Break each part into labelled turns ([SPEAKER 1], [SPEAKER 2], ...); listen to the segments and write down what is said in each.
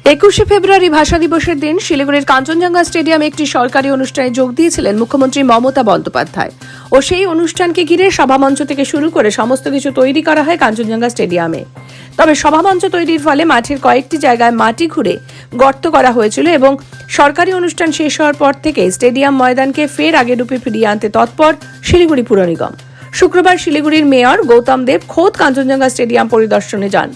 [SPEAKER 1] 21শে ফেব্রুয়ারি ভাষা দিবসের দিন শিলিগুড়ির কাঞ্চনজঙ্ঘা স্টেডিয়ামে একটি সরকারি অনুষ্ঠানে যোগ দিয়েছিলেন মুখ্যমন্ত্রী মমতা বন্দ্যোপাধ্যায় ও সেই অনুষ্ঠানকে ঘিরে সভামঞ্চ থেকে শুরু করে সমস্ত কিছু তৈরি করা হয় কাঞ্চনজঙ্ঘা স্টেডিয়ামে। তবে সভামঞ্চ তৈরির ফলে মাঠের কয়েকটি জায়গায় মাটি ঘুরে গর্ত করা হয়েছিল এবং সরকারি অনুষ্ঠান শেষ হওয়ার পর থেকে স্টেডিয়াম ময়দানকে ফের আগের রূপে ফিরিয়ে আনতে তৎপর শিলিগুড়ি পুর নিগম। শুক্রবার শিলিগুড়ির মেয়র গৌতম দেব খোদ কাঞ্চনজঙ্ঘা স্টেডিয়াম পরিদর্শনে যান।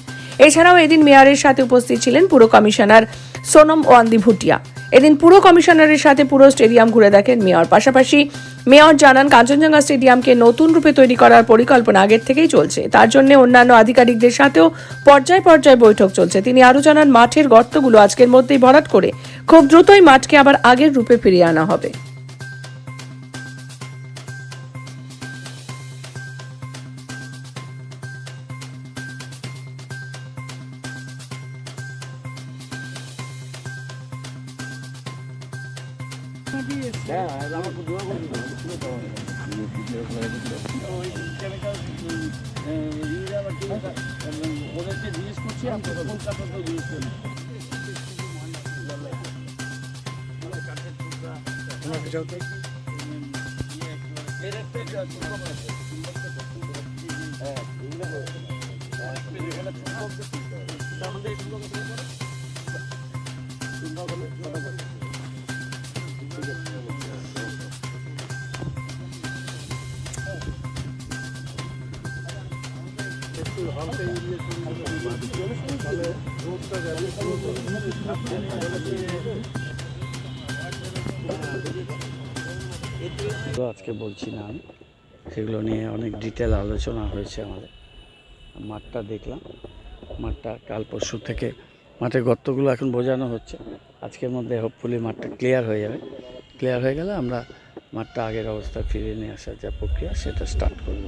[SPEAKER 1] এছাড়াও এদিন মেয়রের সাথে উপস্থিত ছিলেন পুর কমিশনার সোনম ওয়ান্দি ভুটিয়া। এদিন পুর কমিশনারের সাথে পুরো স্টেডিয়াম ঘুরে দেখেন মেয়র। পাশাপাশি মেয়র জানান কাঞ্চনজঙ্ঘা স্টেডিয়ামকে নতুন রূপে তৈরি করার পরিকল্পনা আগের থেকেই চলছে, তার জন্য অন্যান্য আধিকারিকদের সাথেও পর্যায়ে পর্যায়ে বৈঠক চলছে। তিনি আরও জানান মাঠের গর্তগুলো আজকের মধ্যেই ভরাট করে খুব দ্রুতই মাঠকে আবার আগের রূপে ফিরিয়ে আনা হবে।
[SPEAKER 2] ওদেরকে জিজ্ঞেস করছি আমরা কলকাতা তো জিজ্ঞেস করি
[SPEAKER 3] আজকে বলছি না আমি, সেগুলো নিয়ে অনেক ডিটেল আলোচনা হয়েছে আমাদের। মাঠটা দেখলাম, মাঠটা কাল পরশু থেকে মাঠের গর্তগুলো এখন বোঝানো হচ্ছে। আজকের মধ্যে হোপফুলি মাঠটা ক্লিয়ার হয়ে যাবে। ক্লিয়ার হয়ে গেলে আমরা মাঠটা আগের অবস্থায় ফিরিয়ে নিয়ে আসার যা প্রক্রিয়া সেটা স্টার্ট করব।